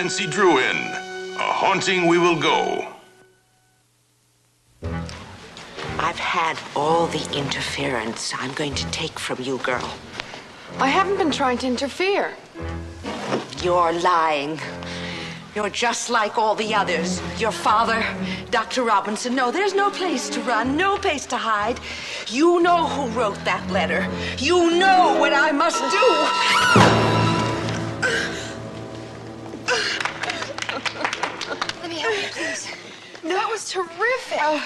Nancy Drew in. A haunting we will go. I've had all the interference I'm going to take from you, girl. I haven't been trying to interfere. You're lying. You're just like all the others. Your father, Dr. Robinson. No, there's no place to run, no place to hide. You know who wrote that letter. You know what I must do. Let me help you, please. That was terrific. It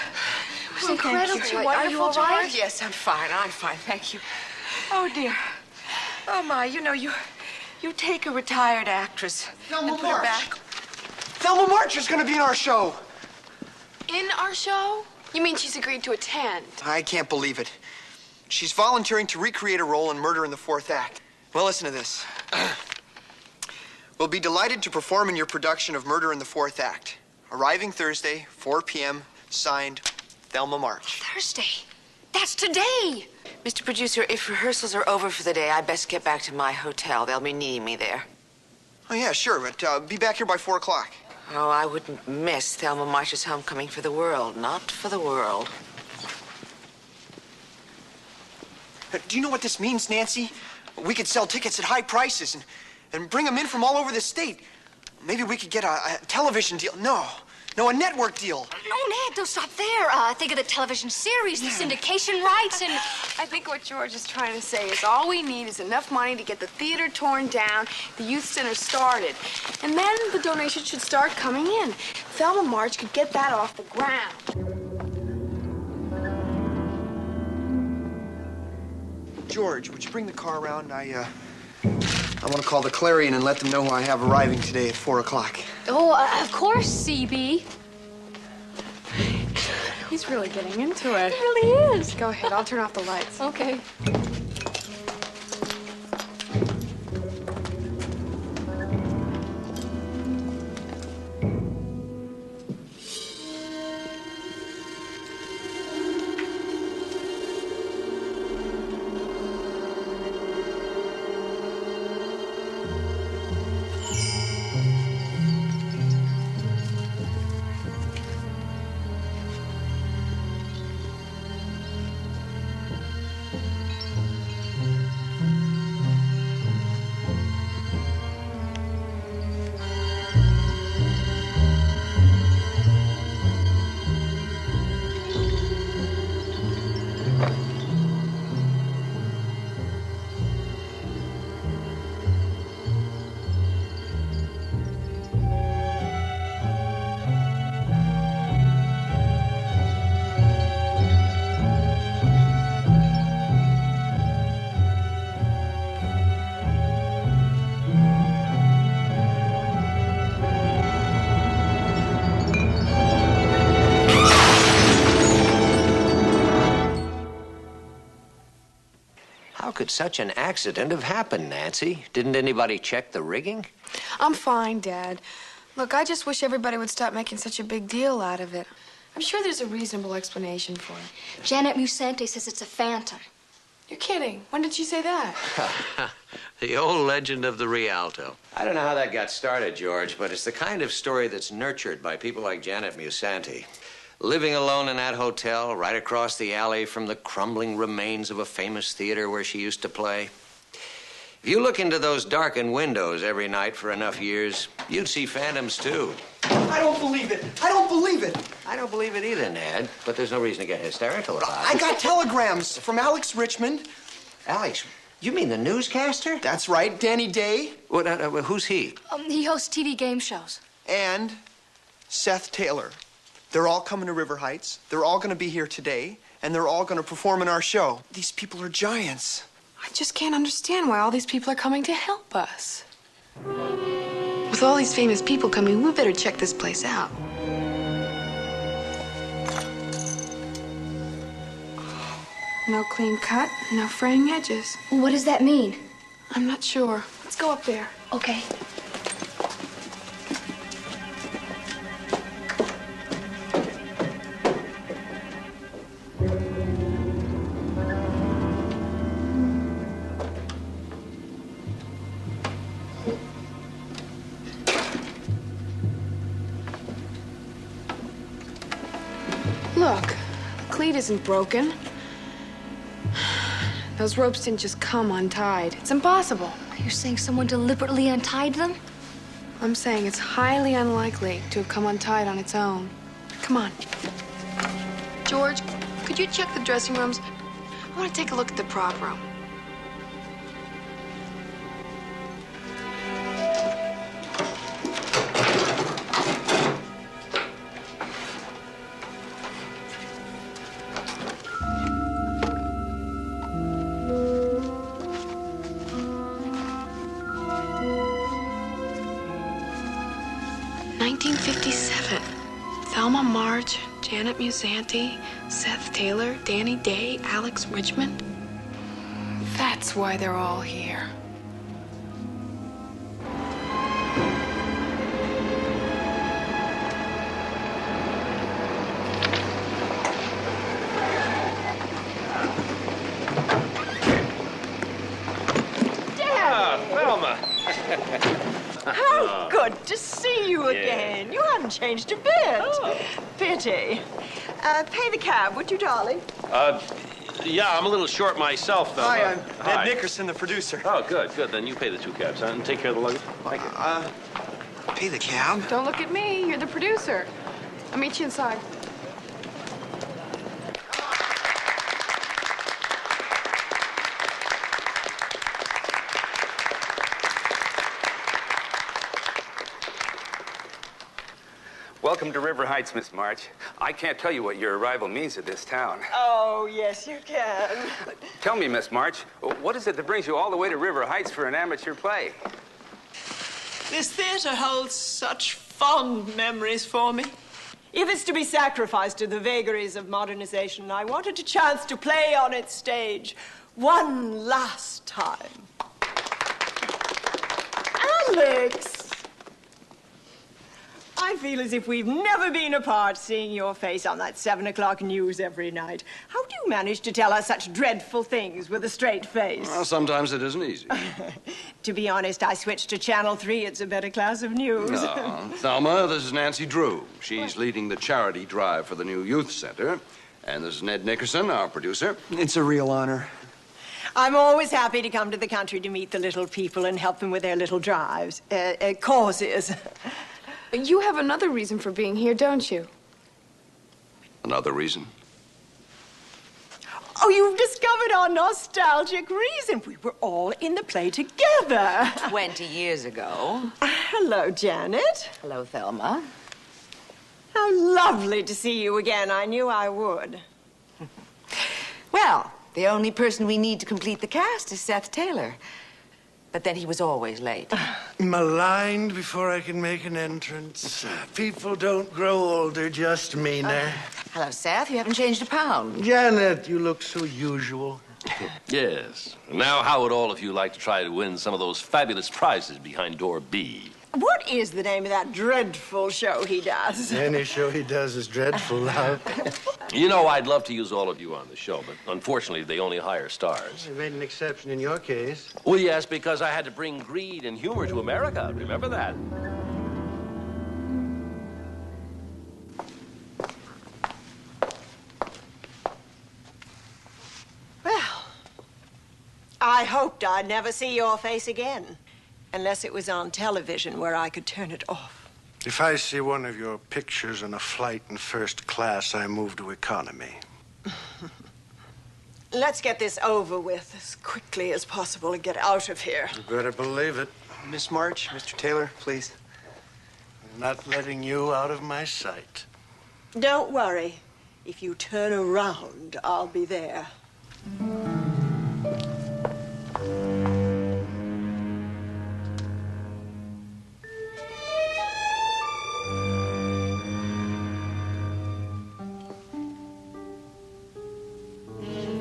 was incredible. Thank you. Are you all right? Yes, I'm fine. Thank you. Oh, dear. Oh, my, you take a retired actress Thelma and put her back. Thelma March is going to be in our show. In our show? You mean she's agreed to attend? I can't believe it. She's volunteering to recreate a role in Murder in the Fourth Act. Well, listen to this. We'll be delighted to perform in your production of Murder in the Fourth Act. Arriving Thursday, 4 p.m., signed, Thelma March. Thursday. That's today. Mr. Producer, if rehearsals are over for the day, I'd best get back to my hotel. They'll be needing me there. Oh, yeah, sure, but be back here by 4 o'clock. Oh, I wouldn't miss Thelma March's homecoming for the world. Not for the world. Do you know what this means, Nancy? We could sell tickets at high prices and bring them in from all over the state. Maybe we could get a television deal. No, a network deal. No, Ned, don't stop there. Think of the television series, the syndication rights, and... I think what George is trying to say is all we need is enough money to get the theater torn down, the youth center started. And then the donations should start coming in. Thelma March could get that off the ground. George, would you bring the car around? I want to call the Clarion and let them know who I have arriving today at 4 o'clock. Oh, of course, CB. He's really getting into it. It really is. Go ahead, I'll turn off the lights. Okay. How could such an accident have happened, Nancy? Didn't anybody check the rigging? I'm fine, Dad. Look, I just wish everybody would stop making such a big deal out of it. I'm sure there's a reasonable explanation for it. Janet Musante says it's a phantom. You're kidding. When did she say that? The old legend of the Rialto. I don't know how that got started, George, but it's the kind of story that's nurtured by people like Janet Musante. Living alone in that hotel right across the alley from the crumbling remains of a famous theater where she used to play. If you look into those darkened windows every night for enough years, you'd see phantoms, too. I don't believe it. I don't believe it. I don't believe it either, Ned, but there's no reason to get hysterical about I it. got telegrams from Alex Richmond. Alex, you mean the newscaster? That's right, Danny Day. What, who's he? He hosts TV game shows. And Seth Taylor. They're all coming to River Heights. They're all going to be here today, and they're all going to perform in our show. These people are giants. I just can't understand why all these people are coming to help us. With all these famous people coming, we better check this place out. No clean cut, no fraying edges. What does that mean? I'm not sure. Let's go up there. Okay. lead isn't broken. Those ropes didn't just come untied. It's impossible. You're saying someone deliberately untied them? I'm saying it's highly unlikely to have come untied on its own. Come on. George, could you check the dressing rooms? I want to take a look at the prop room. Thelma March, Janet Musanti, Seth Taylor, Danny Day, Alex Richmond. That's why they're all here. How good to see you again. You haven't changed a bit. Oh. Pity. Pay the cab, would you, darling? Yeah, I'm a little short myself, though. Hi, I'm Ned Nickerson, the producer. Oh, good, good. Then you pay the 2 cabs, huh? And take care of the luggage. Thank you. Pay the cab? Don't look at me. You're the producer. I'll meet you inside. Welcome to River Heights, Miss March. I can't tell you what your arrival means to this town. Oh, yes, you can. Tell me, Miss March, what is it that brings you all the way to River Heights for an amateur play? This theater holds such fond memories for me. If it's to be sacrificed to the vagaries of modernization, I wanted a chance to play on its stage one last time. Alex! I feel as if we've never been apart, seeing your face on that 7 o'clock news every night. How do you manage to tell us such dreadful things with a straight face? Well, sometimes it isn't easy. To be honest, I switched to Channel 3. It's a better class of news. Thelma, this is Nancy Drew. She's leading the charity drive for the new youth center. And this is Ned Nickerson, our producer. It's a real honor. I'm always happy to come to the country to meet the little people and help them with their little drives, causes. You have another reason for being here, don't you? Another reason? Oh, you've discovered our nostalgic reason. We were all in the play together. 20 years ago. Hello, Janet. Hello, Thelma. How lovely to see you again. I knew I would. Well, the only person we need to complete the cast is Seth Taylor. But then he was always late. Maligned before I can make an entrance. People don't grow older, just meaner. Hello, Seth. You haven't changed a pound. Janet, you look so usual. Yes. Now, how would all of you like to try to win some of those fabulous prizes behind door B? What is the name of that dreadful show he does? Any show he does is dreadful, love. You know, I'd love to use all of you on the show, but unfortunately, they only hire stars. They made an exception in your case. Well, yes, because I had to bring greed and humor to America. Remember that? Well, I hoped I'd never see your face again. Unless it was on television where I could turn it off. If I see one of your pictures on a flight in first class, I move to economy. Let's get this over with as quickly as possible and get out of here. You better believe it. Miss March, Mr. Taylor, please. I'm not letting you out of my sight. Don't worry. If you turn around, I'll be there.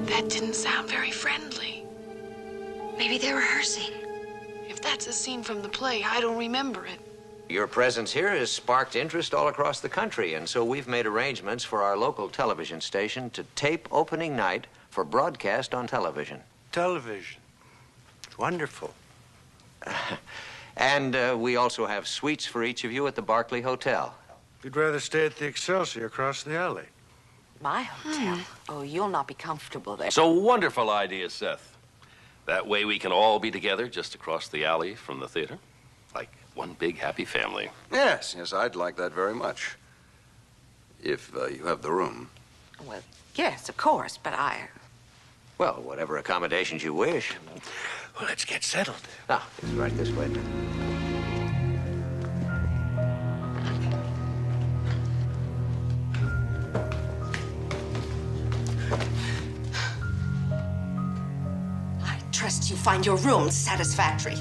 That didn't sound very friendly. Maybe they're rehearsing. If that's a scene from the play, I don't remember it. Your presence here has sparked interest all across the country, and so we've made arrangements for our local television station to tape opening night for broadcast on television. Television. It's wonderful. And we also have suites for each of you at the Barclay Hotel. You'd rather stay at the Excelsior across the alley. My hotel? Oh, you'll not be comfortable there. It's a wonderful idea, Seth. That way we can all be together just across the alley from the theater. Like one big happy family. Yes, I'd like that very much. If you have the room. Well, yes, of course, but Well, whatever accommodations you wish. Well, let's get settled. Ah, it's right this way, then. I trust you find your room satisfactory.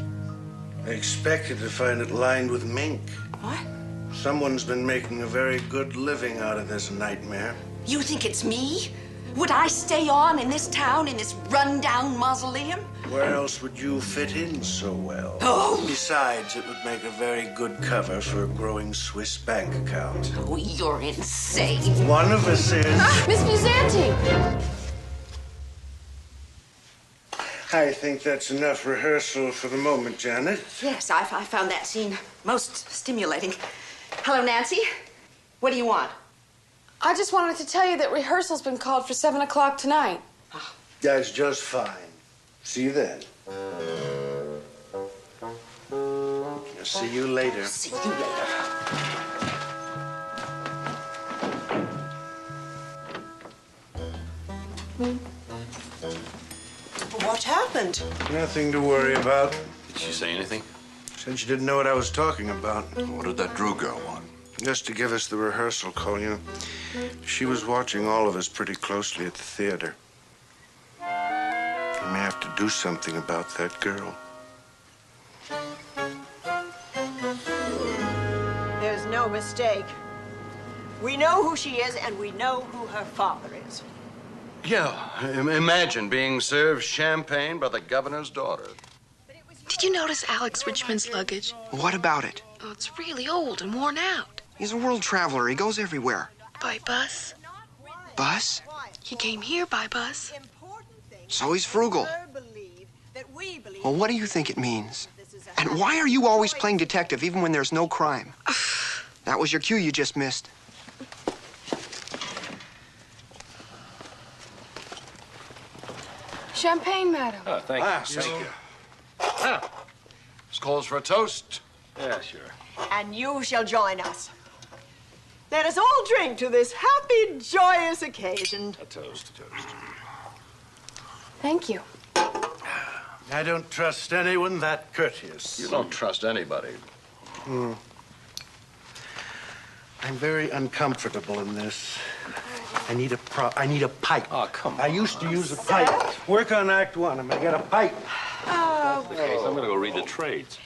I expected to find it lined with mink. What? Someone's been making a very good living out of this nightmare. You think it's me? Would I stay on in this town, in this run-down mausoleum? Where else would you fit in so well? Oh! Besides, it would make a very good cover for a growing Swiss bank account. Oh, you're insane. One of us is. Miss Musanti! I think that's enough rehearsal for the moment, Janet. Yes, I found that scene most stimulating. Hello, Nancy. What do you want? I just wanted to tell you that rehearsal's been called for 7 o'clock tonight. That's just fine. See you then. I'll see you later. See you later. What happened? Nothing to worry about. Did she say anything? Since you didn't know what I was talking about. What did that Drew girl want? Just to give us the rehearsal call, you know. She was watching all of us pretty closely at the theater. I may have to do something about that girl. There's no mistake. We know who she is, and we know who her father is. Yeah, imagine being served champagne by the governor's daughter. Did you notice Alex Richmond's luggage? What about it? Oh, it's really old and worn out. He's a world traveler. He goes everywhere. By bus. Bus? He came here by bus. So he's frugal. Well, what do you think it means? And why are you always playing detective even when there's no crime? That was your cue you just missed. Champagne, madam. Oh, thank you. Thank you. Ah, this calls for a toast. Yeah, sure. And you shall join us. Let us all drink to this happy, joyous occasion. A toast, a toast. Thank you. I don't trust anyone that courteous. You don't trust anybody. I'm very uncomfortable in this. I need a pipe. Oh, come on. I used to use a pipe. Work on Act One. I'm gonna get a pipe. That's the case. I'm gonna go read the trades.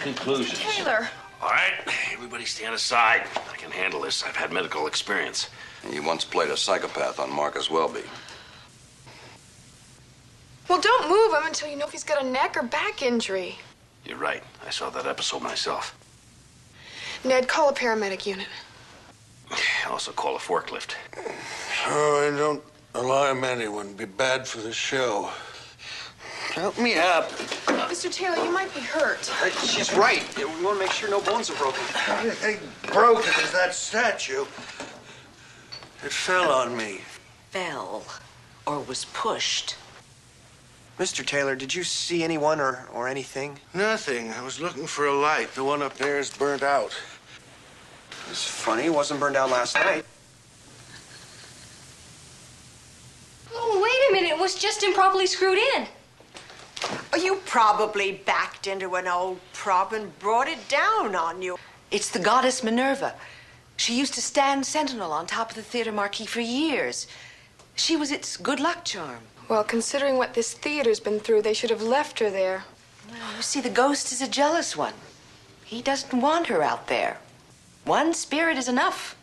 Conclusions. Taylor. All right, everybody stand aside. I can handle this. I've had medical experience. He once played a psychopath on Marcus Welby. Well, don't move him until you know if he's got a neck or back injury. You're right. I saw that episode myself. Ned, call a paramedic unit. Also call a forklift. Oh, I don't alarm anyone. Be bad for the show. Help me up. Mr. Taylor, you might be hurt. She's right. We want to make sure no bones are broken. Broken is that statue. It fell on me. Fell or was pushed. Mr. Taylor, did you see anyone or anything? Nothing. I was looking for a light. The one up there is burnt out. It's funny. It wasn't burned out last night. Oh, wait a minute. It was just improperly screwed in. Oh, you probably backed into an old prop and brought it down on you. It's the goddess Minerva. She used to stand sentinel on top of the theater marquee for years. She was its good luck charm. Well, considering what this theater's been through, they should have left her there. Well, you see, the ghost is a jealous one. He doesn't want her out there. One spirit is enough.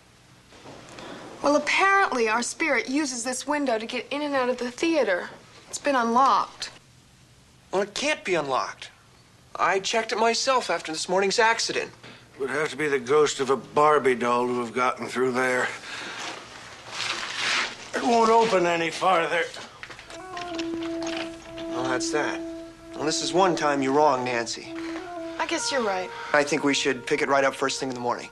Well, apparently our spirit uses this window to get in and out of the theater. It's been unlocked. Well, it can't be unlocked. I checked it myself after this morning's accident. It would have to be the ghost of a Barbie doll to have gotten through there. It won't open any farther. Well, that's that. Well, this is one time you're wrong, Nancy. I guess you're right. I think we should pick it right up first thing in the morning.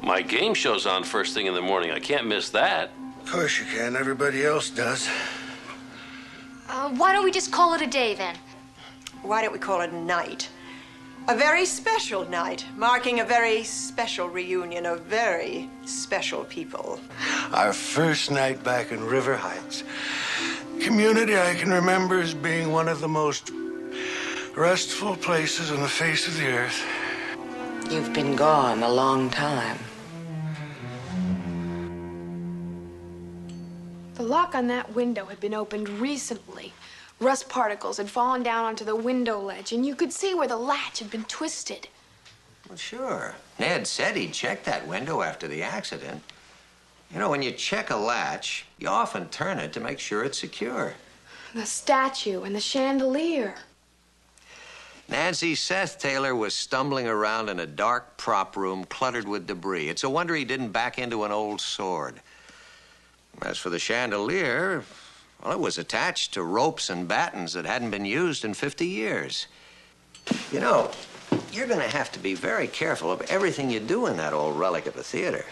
My game show's on first thing in the morning. I can't miss that. Of course you can. Everybody else does. Why don't we just call it a day then? Why don't we call it a night? A very special night, marking a very special reunion of very special people. Our first night back in River Heights. Community I can remember as being one of the most restful places on the face of the earth. You've been gone a long time. The lock on that window had been opened recently. Rust particles had fallen down onto the window ledge, and you could see where the latch had been twisted. Well, sure. Ned said he'd checked that window after the accident. You know, when you check a latch, you often turn it to make sure it's secure. The statue and the chandelier. Nancy, Seth Taylor was stumbling around in a dark prop room cluttered with debris. It's a wonder he didn't back into an old sword. As for the chandelier, well, it was attached to ropes and battens that hadn't been used in 50 years. You know, you're going to have to be very careful of everything you do in that old relic of a theater.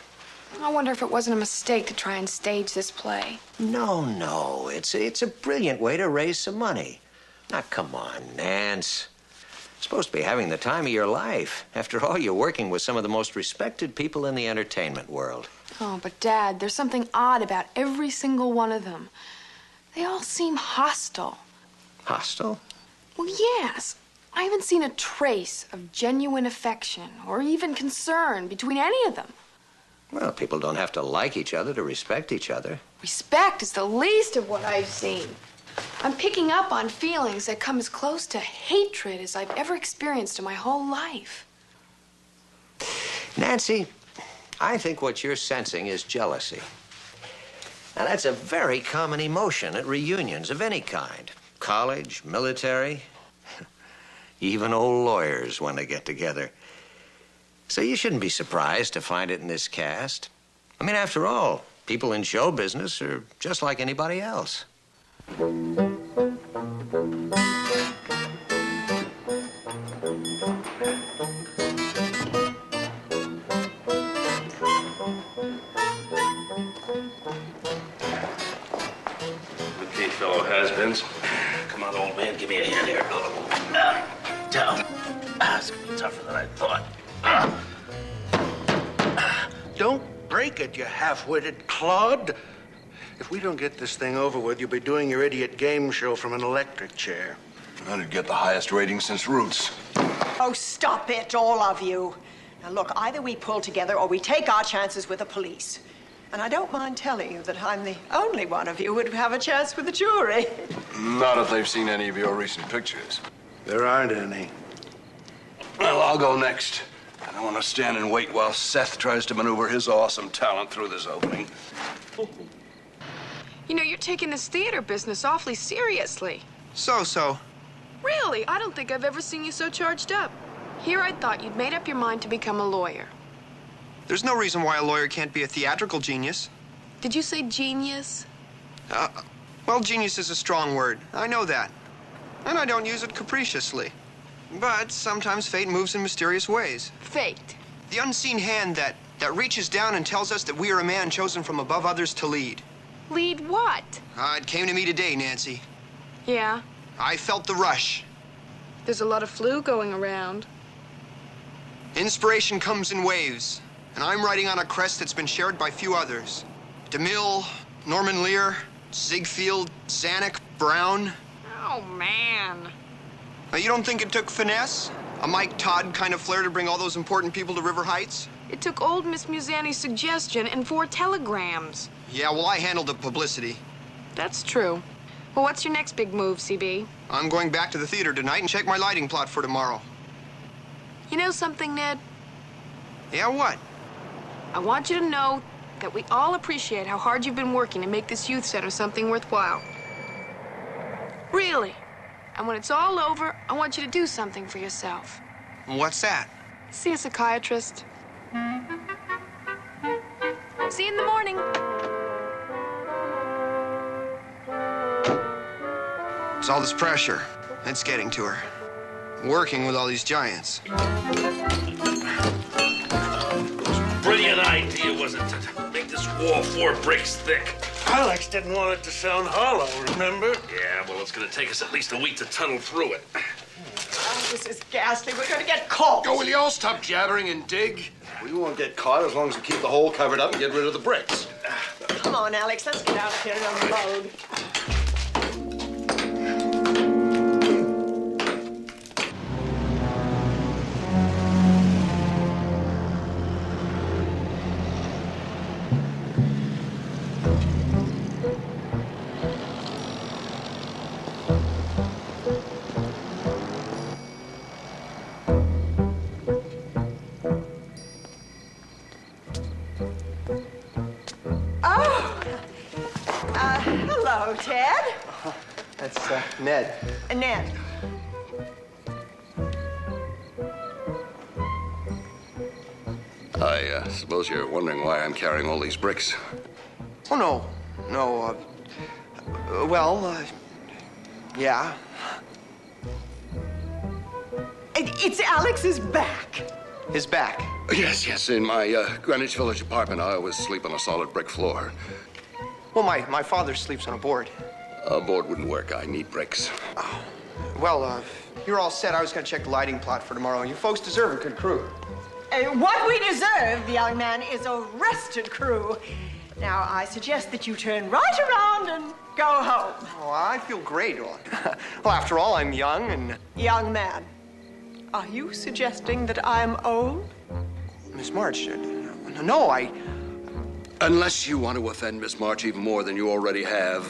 I wonder if it wasn't a mistake to try and stage this play. No. It's a brilliant way to raise some money. Now, come on, Nance. You're supposed to be having the time of your life. After all, you're working with some of the most respected people in the entertainment world. Oh, but Dad, there's something odd about every single one of them. They all seem hostile. Hostile? Well, yes. I haven't seen a trace of genuine affection or even concern between any of them. Well, people don't have to like each other to respect each other. Respect is the least of what I've seen. I'm picking up on feelings that come as close to hatred as I've ever experienced in my whole life. Nancy, I think what you're sensing is jealousy. Now, that's a very common emotion at reunions of any kind. College, military, even old lawyers want to get together. So you shouldn't be surprised to find it in this cast. I mean, after all, people in show business are just like anybody else. Okay, fellow has-beens. Come on, old man, give me a hand here. Down. It's gonna be tougher than I thought. Don't break it, you half-witted clod. If we don't get this thing over with, you'll be doing your idiot game show from an electric chair. That'd get the highest rating since Roots. Oh, stop it, all of you. Now, look, either we pull together or we take our chances with the police. And I don't mind telling you that I'm the only one of you who would have a chance with the jury. Not if they've seen any of your recent pictures. There aren't any. Well, I'll go next. I don't want to stand and wait while Seth tries to maneuver his awesome talent through this opening. You know, you're taking this theater business awfully seriously. So. Really? I don't think I've ever seen you so charged up. Here I thought you'd made up your mind to become a lawyer. There's no reason why a lawyer can't be a theatrical genius. Did you say genius? Well, genius is a strong word. I know that. And I don't use it capriciously. But sometimes fate moves in mysterious ways. Fate. The unseen hand that that reaches down and tells us that we are a man chosen from above others to lead. Lead what? It came to me today, Nancy. Yeah, I felt the rush. there's a lot of flu going around. Inspiration comes in waves, and I'm riding on a crest that's been shared by few others. DeMille, Norman Lear, Ziegfeld, Zanuck, Brown. Oh, man. Now, you don't think it took finesse? A Mike Todd kind of flair to bring all those important people to River Heights? It took old Miss Musaney's suggestion and 4 telegrams. Yeah, well, I handled the publicity. That's true. Well, what's your next big move, CB? I'm going back to the theater tonight and check my lighting plot for tomorrow. You know something, Ned? Yeah, what? I want you to know that we all appreciate how hard you've been working to make this youth center something worthwhile. Really. And when it's all over, I want you to do something for yourself. What's that? See a psychiatrist. See you in the morning. It's all this pressure. It's getting to her. Working with all these giants. Brilliant idea, wasn't it? Make this wall 4 bricks thick. Alex didn't want it to sound hollow, remember? Yeah, well, it's gonna take us at least a week to tunnel through it. Oh, this is ghastly. We're going to get caught. Oh, will you all stop jabbering and dig? We won't get caught as long as we keep the hole covered up and get rid of the bricks. Come on, Alex. Let's get out of here and unload. Hello, Ted. That's, Ned. Ned. I suppose you're wondering why I'm carrying all these bricks. Oh, no. No, yeah. It's Alex's back. His back. Yes. In my Greenwich Village apartment, I always sleep on a solid brick floor. Well, my father sleeps on a board. A board wouldn't work. I need bricks. Oh, well, you're all set. I was going to check the lighting plot for tomorrow. You folks deserve a good crew. What we deserve, young man, is a rested crew. Now, I suggest that you turn right around and go home. Oh, I feel great. Well, after all, I'm young and... Young man, are you suggesting that I'm old? Miss March, no, Unless you want to offend Miss March even more than you already have,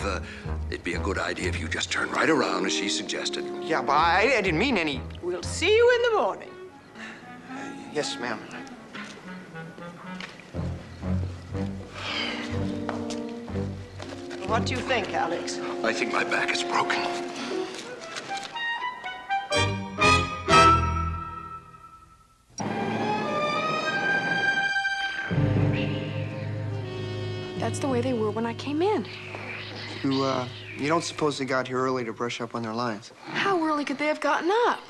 it'd be a good idea if you just turn right around as she suggested. Yeah, but I didn't mean any... We'll see you in the morning. Yes, ma'am. What do you think, Alex? I think my back is broken. That's the way they were when I came in. You don't suppose they got here early to brush up on their lines? How early could they have gotten up?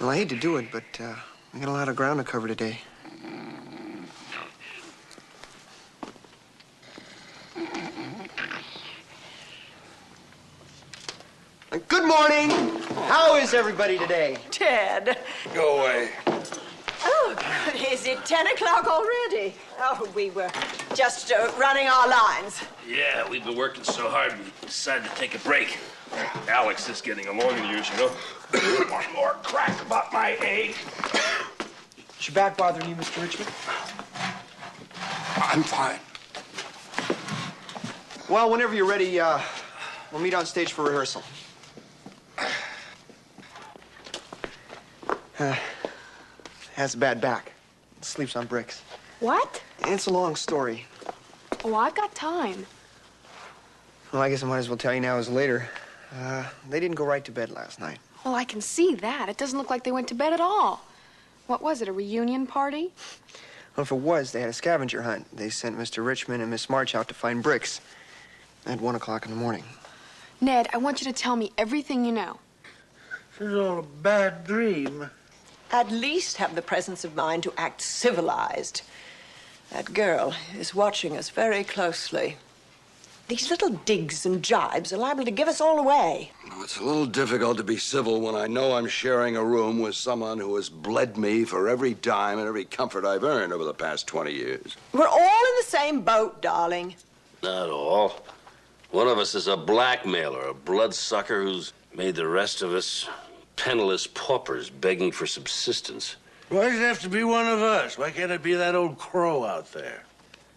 Well, I hate to do it, but we got a lot of ground to cover today. Good morning. How is everybody today? Ted. Go away. Oh, is it 10 o'clock already? Oh, we were just running our lines. Yeah, we've been working so hard, we decided to take a break. Alex is getting along in years, you know. One more crack about my age. Is your back bothering you, Mr. Richmond? I'm fine. Well, whenever you're ready, we'll meet on stage for rehearsal. Has a bad back. Sleeps on bricks. What? It's a long story. Oh, I've got time. Well, I guess I might as well tell you now as later. They didn't go right to bed last night. Well, I can see that. It doesn't look like they went to bed at all. What was it, a reunion party? Well, if it was, they had a scavenger hunt. They sent Mr. Richmond and Miss March out to find bricks at 1 o'clock in the morning. Ned, I want you to tell me everything you know. This is all a bad dream. At least have the presence of mind to act civilized. That girl is watching us very closely. These little digs and jibes are liable to give us all away. It's a little difficult to be civil when I know I'm sharing a room with someone who has bled me for every dime and every comfort I've earned over the past 20 years. We're all in the same boat, darling. Not all. One of us is a blackmailer, a bloodsucker who's made the rest of us penniless paupers begging for subsistence. Why does it have to be one of us? Why can't it be that old crow out there?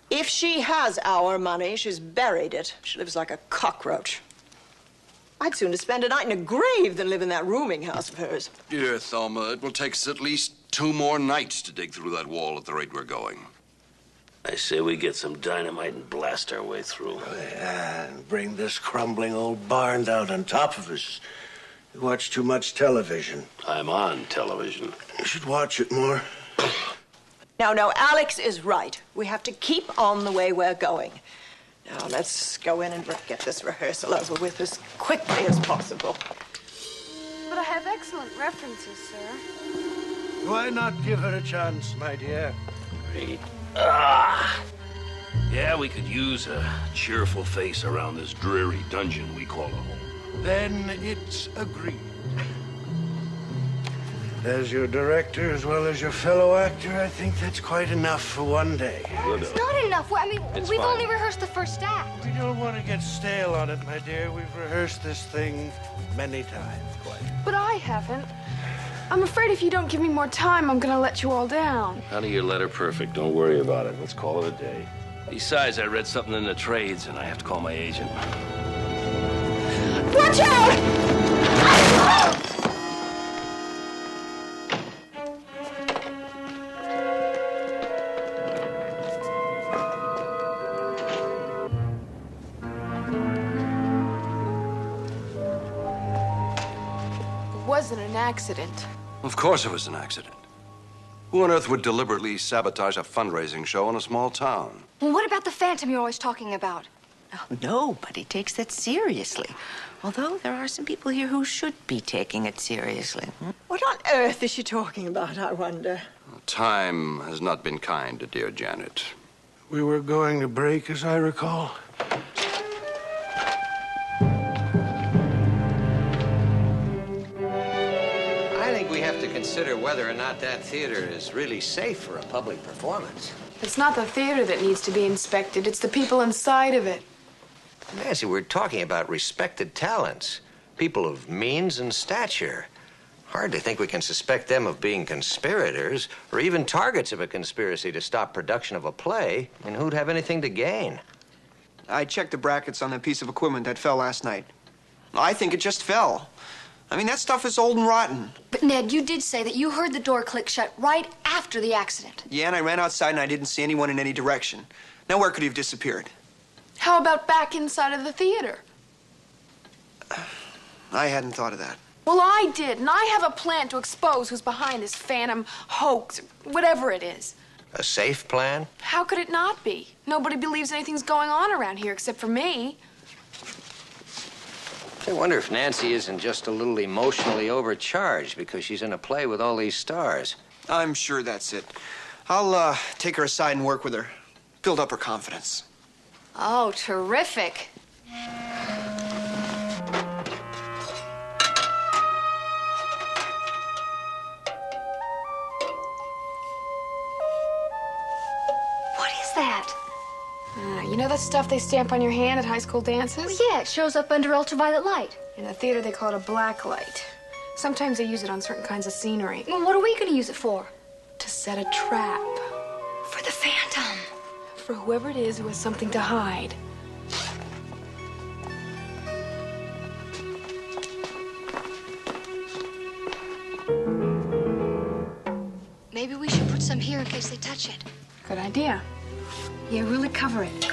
If she has our money, she's buried it. She lives like a cockroach. I'd sooner spend a night in a grave than live in that rooming house of hers. Dear Thelma, it will take us at least 2 more nights to dig through that wall at the rate we're going. I say we get some dynamite and blast our way through. Yeah, and bring this crumbling old barn down on top of us. You watch too much television. I'm on television. You should watch it more. No, Alex is right. We have to keep on the way we're going. Now, let's go in and get this rehearsal over with as quickly as possible. But I have excellent references, sir. Why not give her a chance, my dear? Great. Yeah, we could use a cheerful face around this dreary dungeon we call a home. Then it's agreed. As your director as well as your fellow actor, I think that's quite enough for one day. It's not enough. We've only rehearsed the first act. We don't want to get stale on it, my dear. We've rehearsed this thing many times, quite. But I haven't. I'm afraid if you don't give me more time, I'm gonna let you all down. None of your letter perfect. Don't worry about it. Let's call it a day. Besides, I read something in the trades, and I have to call my agent. Watch out! It wasn't an accident. Of course it was an accident. Who on earth would deliberately sabotage a fundraising show in a small town? Well, what about the phantom you're always talking about? Oh, nobody takes that seriously. Although there are some people here who should be taking it seriously. What on earth is she talking about, I wonder? Time has not been kind to dear Janet. We were going to break, as I recall. I think we have to consider whether or not that theater is really safe for a public performance. It's not the theater that needs to be inspected. It's the people inside of it. Nancy, we're talking about respected talents, people of means and stature. Hard to think we can suspect them of being conspirators or even targets of a conspiracy to stop production of a play. And who'd have anything to gain? I checked the brackets on that piece of equipment that fell last night. I think it just fell. I mean, that stuff is old and rotten. But, Ned, you did say that you heard the door click shut right after the accident. Yeah, and I ran outside and I didn't see anyone in any direction. Now, where could he have disappeared? How about back inside of the theater? I hadn't thought of that. Well, I did, and I have a plan to expose who's behind this phantom hoax, whatever it is. A safe plan? How could it not be? Nobody believes anything's going on around here except for me. I wonder if Nancy isn't just a little emotionally overcharged because she's in a play with all these stars. I'm sure that's it. I'll take her aside and work with her. Build up her confidence. Oh, terrific. What is that? You know that stuff they stamp on your hand at high school dances? Well, yeah, it shows up under ultraviolet light. In the theater, they call it a black light. Sometimes they use it on certain kinds of scenery. Well, what are we going to use it for? To set a trap. For the phantom. For whoever it is who has something to hide. Maybe we should put some here in case they touch it. Good idea. Yeah, really cover it.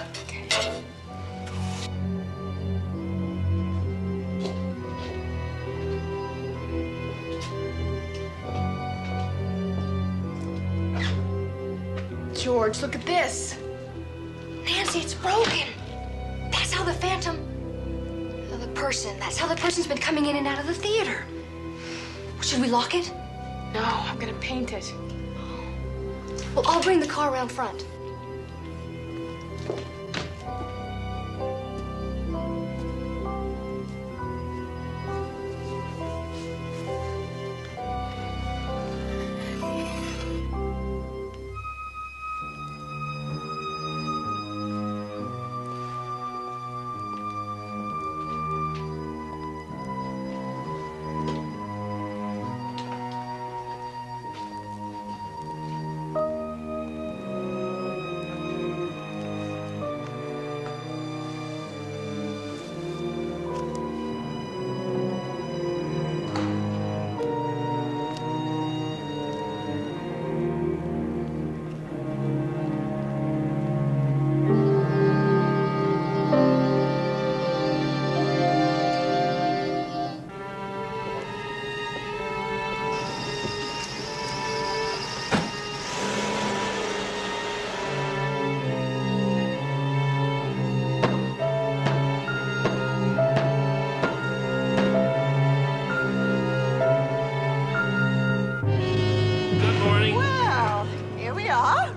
George, look at this. Nancy, it's broken. That's how the phantom... that's how the person's been coming in and out of the theater. Should we lock it? No, I'm gonna paint it. Well, I'll bring the car around front.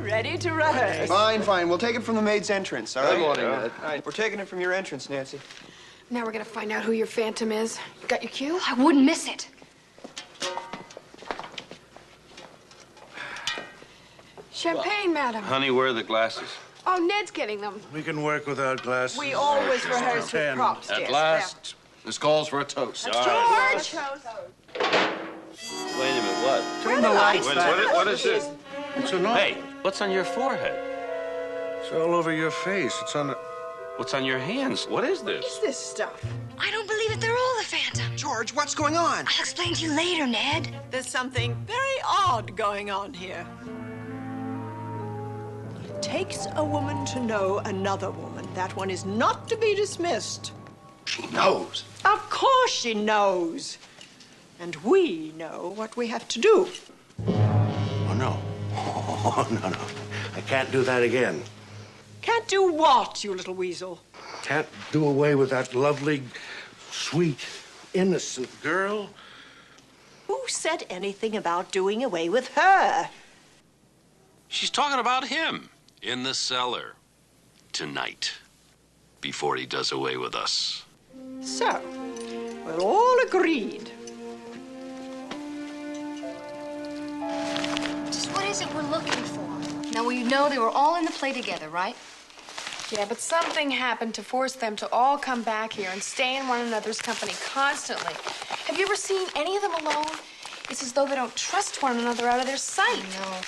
Ready to rehearse. Fine. We'll take it from the maid's entrance, all right? Good morning, Ned. All right, we're taking it from your entrance, Nancy. Now we're gonna find out who your phantom is. Got your cue? I wouldn't miss it. Champagne, madam. Honey, where are the glasses? Oh, Ned's getting them. We can work without glasses. We always rehearse with Pretend. props, dear. At last, this calls for a toast. George! Wait a minute, what? Turn the lights Wait, back. what is this? It's a knot. Hey, what's on your forehead? It's all over your face. It's on the... What's on your hands? What is What's this? this stuff? I don't believe it. They're all the Phantom. George, what's going on? I'll explain to you later, Ned. There's something very odd going on here. It takes a woman to know another woman. That one is not to be dismissed. She knows. Of course she knows. And we know what we have to do. Oh, no. Oh, no. I can't do that again. Can't do what, you little weasel? Can't do away with that lovely, sweet, innocent girl. Who said anything about doing away with her? She's talking about him in the cellar tonight before he does away with us. So, we're all agreed. Just what is it we're looking for? Now, we know they were all in the play together, right? Yeah, but something happened to force them to all come back here and stay in one another's company constantly. Have you ever seen any of them alone? It's as though they don't trust one another out of their sight. No.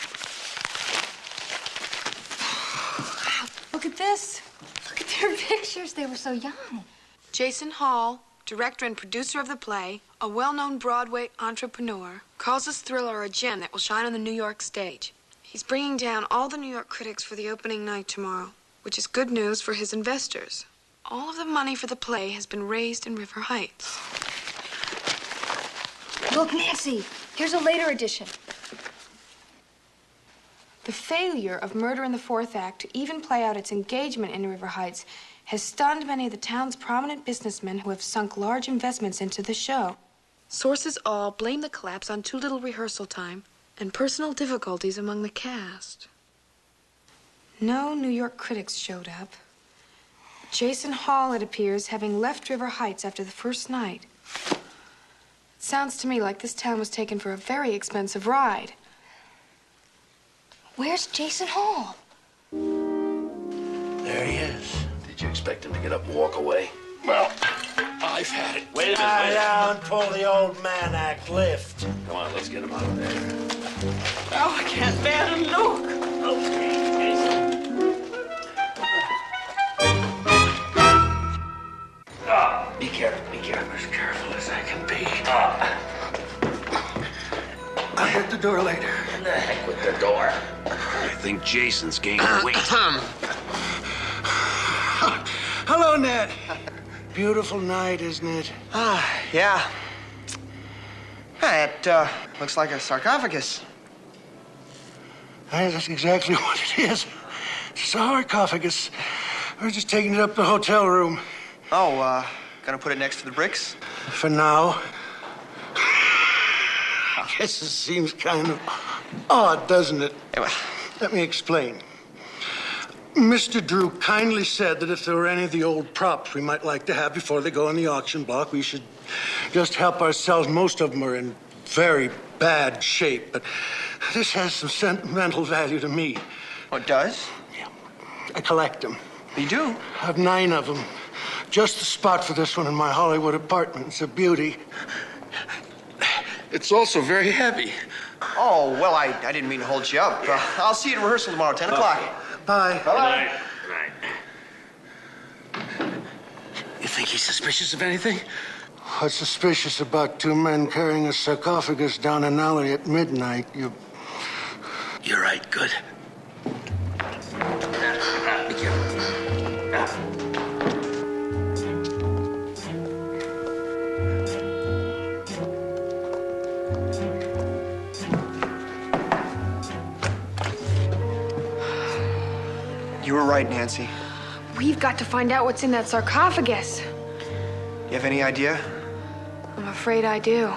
Look at this. Look at their pictures. They were so young. Jason Hall, director and producer of the play, a well-known Broadway entrepreneur, calls this thriller a gem that will shine on the New York stage. He's bringing down all the New York critics for the opening night tomorrow, which is good news for his investors. All of the money for the play has been raised in River Heights. Look, Nancy, here's a later edition. The failure of Murder in the Fourth Act to even play out its engagement in River Heights has stunned many of the town's prominent businessmen who have sunk large investments into the show. Sources all blame the collapse on too little rehearsal time and personal difficulties among the cast. No New York critics showed up. Jason Hall, it appears, having left River Heights after the first night. It sounds to me like this town was taken for a very expensive ride. Where's Jason Hall? There he is. Did you expect him to get up and walk away? Well, I've had it. Wait a minute, Lie wait a minute. down, pull the old man act lift. Come on, let's get him out of there. Oh, I can't bear to look. Be careful, as careful as I can be. I'll hit the door later. The heck with the door. I think Jason's gained weight. Hello, Ned. Beautiful night, isn't it? Yeah. It looks like a sarcophagus. That's exactly what it is. It's a sarcophagus. We're just taking it up the hotel room. Oh, gonna put it next to the bricks? For now. I guess it seems kind of odd, doesn't it? Let me explain. Mr. Drew kindly said that if there were any of the old props we might like to have before they go in the auction block, we should just help ourselves. Most of them are in very bad shape, but this has some sentimental value to me. Oh, it does? Yeah. I collect them. You do? I have 9 of them. Just the spot for this one in my Hollywood apartment. It's a beauty. It's also very heavy. Oh, well, I didn't mean to hold you up. I'll see you at rehearsal tomorrow, 10 o'clock. Bye. Good night. You think he's suspicious of anything? What's suspicious about 2 men carrying a sarcophagus down an alley at midnight? You're right, good. Be careful. You were right, Nancy. We've got to find out what's in that sarcophagus. You have any idea? I'm afraid I do.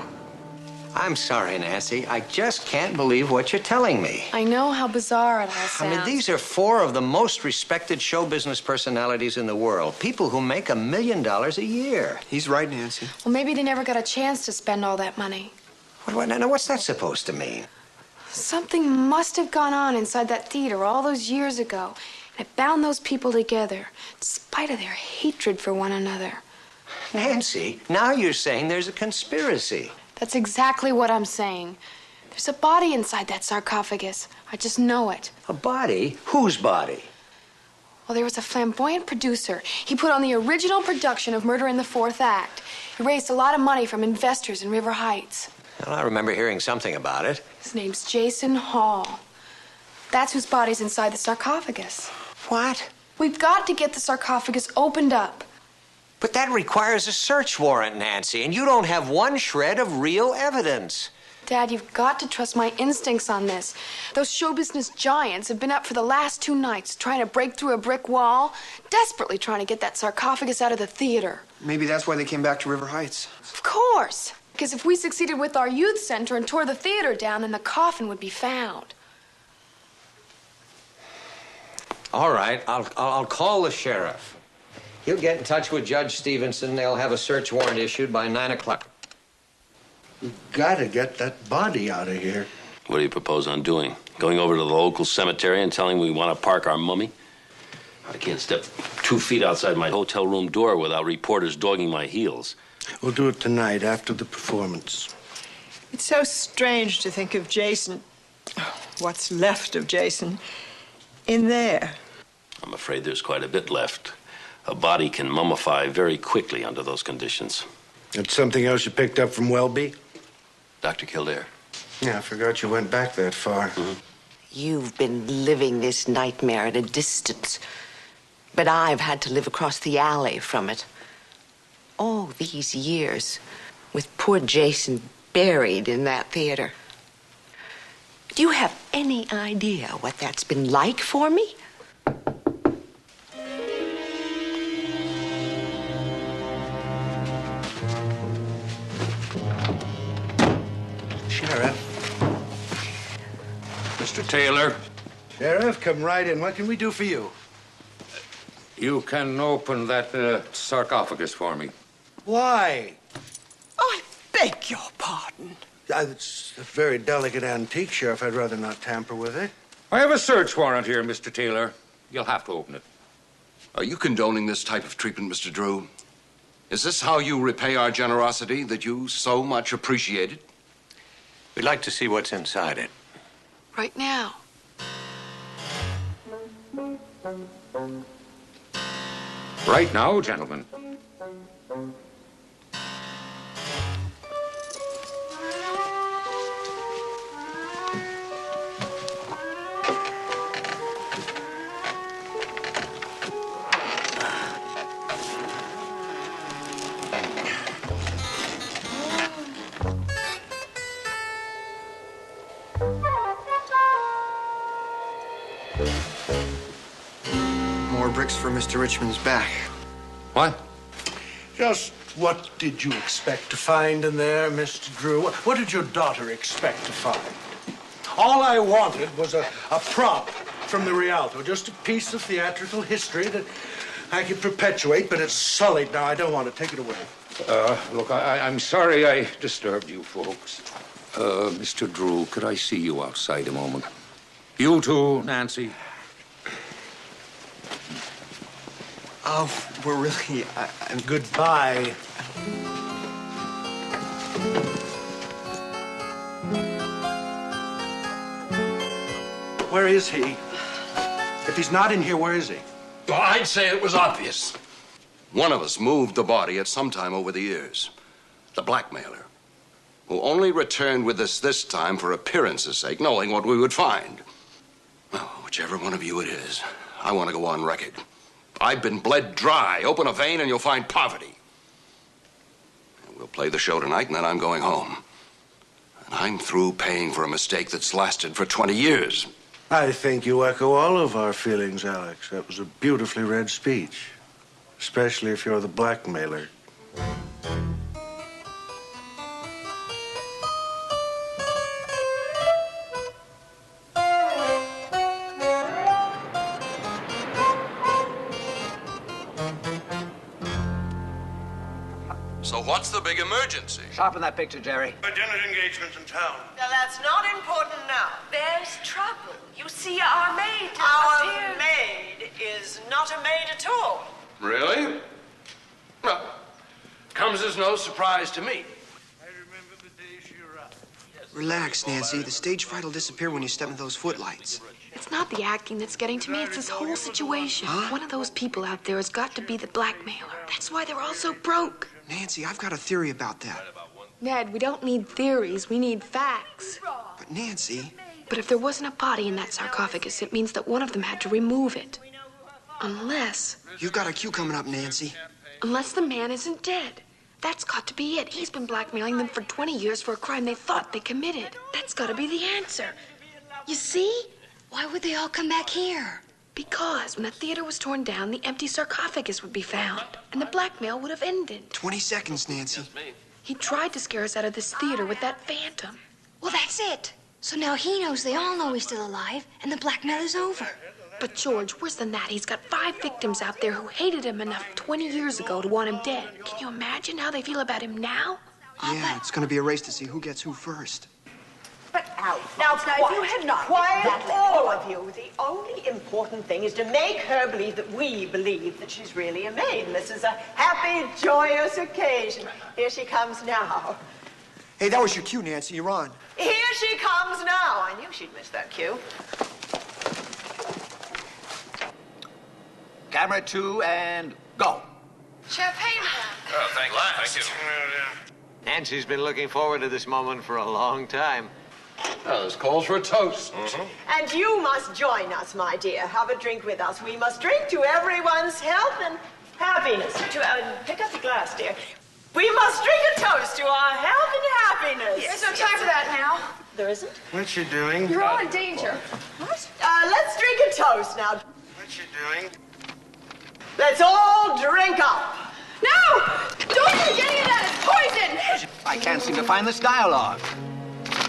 I'm sorry, Nancy. I just can't believe what you're telling me. I know how bizarre it all sounds. I mean, these are 4 of the most respected show business personalities in the world. People who make $1 million a year. He's right, Nancy. Well, maybe they never got a chance to spend all that money. Now, what's that supposed to mean? Something must have gone on inside that theater all those years ago. And it bound those people together, in spite of their hatred for one another. Nancy, now you're saying there's a conspiracy. That's exactly what I'm saying. There's a body inside that sarcophagus. I just know it. A body? Whose body? Well, there was a flamboyant producer. He put on the original production of Murder in the Fourth Act. He raised a lot of money from investors in River Heights. Well, I remember hearing something about it. His name's Jason Hall. That's whose body's inside the sarcophagus. What? We've got to get the sarcophagus opened up. But that requires a search warrant, Nancy, and you don't have one shred of real evidence. Dad, you've got to trust my instincts on this. Those show business giants have been up for the last 2 nights trying to break through a brick wall, desperately trying to get that sarcophagus out of the theater. Maybe that's why they came back to River Heights. Of course. Because if we succeeded with our youth center and tore the theater down, then the coffin would be found. All right, I'll call the sheriff. He'll get in touch with Judge Stevenson. They'll have a search warrant issued by 9 o'clock. We've got to get that body out of here. What do you propose on doing? Going over to the local cemetery and telling we want to park our mummy? I can't step 2 feet outside my hotel room door without reporters dogging my heels. We'll do it tonight after the performance. It's so strange to think of Jason, what's left of Jason, in there. I'm afraid there's quite a bit left. A body can mummify very quickly under those conditions. That's something else you picked up from Welby? Dr. Kildare. Yeah, I forgot you went back that far. You've been living this nightmare at a distance, but I've had to live across the alley from it. All these years, with poor Jason buried in that theater. Do you have any idea what that's been like for me? Sheriff. Mr. Taylor. Sheriff, come right in. What can we do for you? You can open that sarcophagus for me. Why? I beg your pardon. It's a very delicate antique, Sheriff. I'd rather not tamper with it. I have a search warrant here, Mr. Taylor. You'll have to open it. Are you condoning this type of treatment, Mr. Drew? Is this how you repay our generosity that you so much appreciated? We'd like to see what's inside it. Right now. Right now, gentlemen. More bricks for Mr. Richmond's back. What? Just What did you expect to find in there, Mr. Drew? What did your daughter expect to find? All I wanted was a prop from the Rialto, just a piece of theatrical history that I could perpetuate, but it's sullied now. I don't want to take it away. Look, I'm sorry I disturbed you folks. Mr. Drew, could I see you outside a moment? You too, Nancy. Oh, we're really... Goodbye. Where is he? If he's not in here, where is he? Well, I'd say it was obvious. One of us moved the body at some time over the years. The blackmailer, who only returned with us this time for appearance's sake, knowing what we would find. Well, whichever one of you it is, I want to go on record. I've been bled dry. Open a vein and you'll find poverty. We'll play the show tonight and then I'm going home. And I'm through paying for a mistake that's lasted for 20 years. I think you echo all of our feelings, Alex. That was a beautifully read speech. Especially if you're the blackmailer. So what's the big emergency? Sharpen that picture, Jerry. My dinner engagement's in town. Now, that's not important now. There's trouble. You see, our maid Our appeared. maid is not a maid at all. Really? Well, comes as no surprise to me. I remember the day she arrived. Relax, Nancy. The stage fright will disappear when you step into those footlights. It's not the acting that's getting to me, it's this whole situation. Huh? One of those people out there has got to be the blackmailer. That's why they're all so broke. Nancy, I've got a theory about that. Ned, we don't need theories, we need facts. But Nancy... But if there wasn't a body in that sarcophagus, it means that one of them had to remove it. Unless You've got a cue coming up, Nancy. the man isn't dead. That's got to be it. He's been blackmailing them for 20 years for a crime they thought they committed. That's got to be the answer. You see? Why would they all come back here? Because when the theater was torn down, the empty sarcophagus would be found, and the blackmail would have ended. 20 seconds, Nancy. He tried to scare us out of this theater with that phantom. Well, that's it. So now he knows they all know he's still alive, and the blackmail is over. But George, worse than that, he's got 5 victims out there who hated him enough 20 years ago to want him dead. Can you imagine how they feel about him now? Yeah, it's going to be a race to see who gets who first. But now, if you had not... Quiet, all of you. The only important thing is to make her believe that we believe that she's really a maid. And this is a happy, joyous occasion. Here she comes now. Hey, that was your cue, Nancy. You're on. Here she comes now. I knew she'd miss that cue. Camera 2 and go. Champagne. Oh, thank you. Nancy's been looking forward to this moment for a long time. Well, this calls for a toast. And you must join us, my dear. Have a drink with us. We must drink to everyone's health and happiness. Pick up the glass, dear. We must drink a toast to our health and happiness. There's no time for that now. There isn't? What you doing? You're all in danger. What? Let's drink a toast now. What you doing? Let's all drink up. No! Don't drink any of that. It's poison. I can't seem to find this dialogue.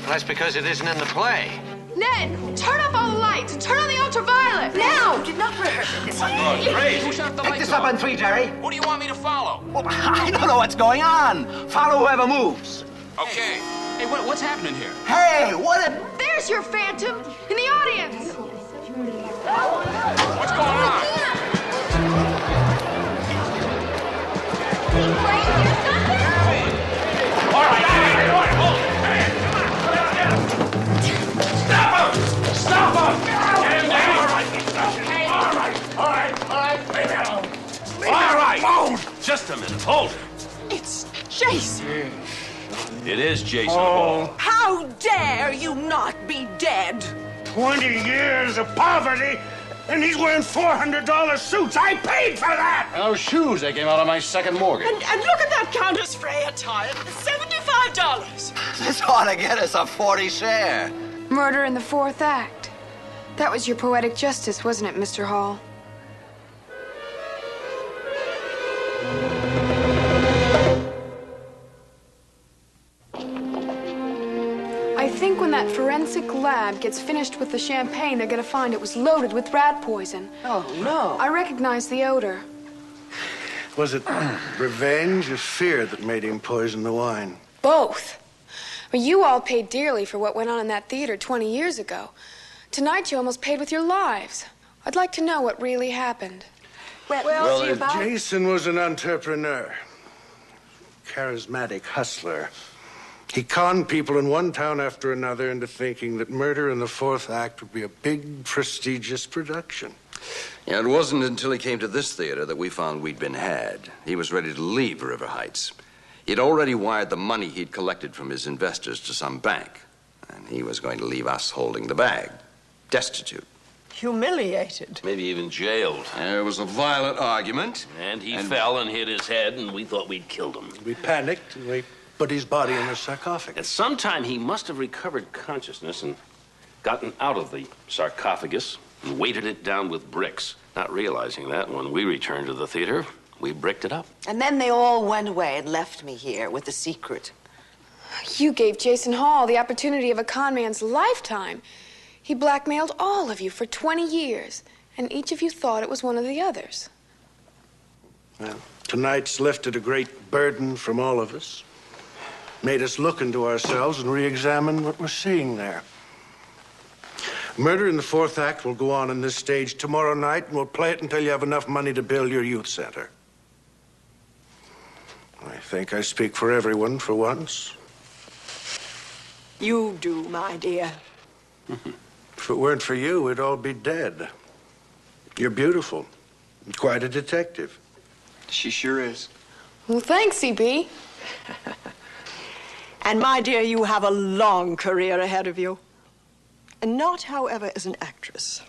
That's because it isn't in the play. Ned, turn off all the lights and turn on the ultraviolet. Now! Did not rehearse this. Who shut the Pick lights this up on? on 3, Jerry. Who do you want me to follow? Well, I don't know what's going on. Follow whoever moves. Okay. Hey, what's happening here? Hey, what a... There's your phantom in the audience. What's going on? All right. Stop him! Stop him! All right. Just a minute. Hold it. It's Jason. It is Jason. Oh, How dare you not be dead? 20 years of poverty, and he's wearing $400 suits. I paid for that! And those shoes, they came out of my second mortgage. And look at that Countess Frey attire. $75. This ought to get us a 40 share. Murder in the 4th act. That was your poetic justice, wasn't it, Mr. Hall? I think when that forensic lab gets finished with the champagne, they're gonna find it was loaded with rat poison. Oh, no. I recognize the odor. Was it revenge or fear that made him poison the wine? Both. Well, you all paid dearly for what went on in that theater 20 years ago. Tonight you almost paid with your lives. I'd like to know what really happened. Well, Jason was an entrepreneur, charismatic hustler. He conned people in one town after another into thinking that Murder in the Fourth Act would be a big, prestigious production. Yeah, it wasn't until he came to this theater that we found we'd been had. He was ready to leave River Heights. He'd already wired the money he'd collected from his investors to some bank, and he was going to leave us holding the bag, destitute. Humiliated. Maybe even jailed. There was a violent argument. And he fell and hit his head, and we thought we'd killed him. We panicked, and we put his body in a sarcophagus. At some time, he must have recovered consciousness and gotten out of the sarcophagus and weighted it down with bricks. Not realizing that, when we returned to the theater, we bricked it up. And then they all went away and left me here with the secret. You gave Jason Hall the opportunity of a con man's lifetime. He blackmailed all of you for 20 years, and each of you thought it was one of the others. Well, tonight's lifted a great burden from all of us. Made us look into ourselves and re-examine what we're seeing there. Murder in the Fourth Act will go on in this stage tomorrow night, and we'll play it until you have enough money to build your youth center. I think I speak for everyone for once. You do, my dear. If it weren't for you, we'd all be dead. You're beautiful. Quite a detective. She sure is. Well, thanks, CB. And, my dear, you have a long career ahead of you. And not, however, as an actress.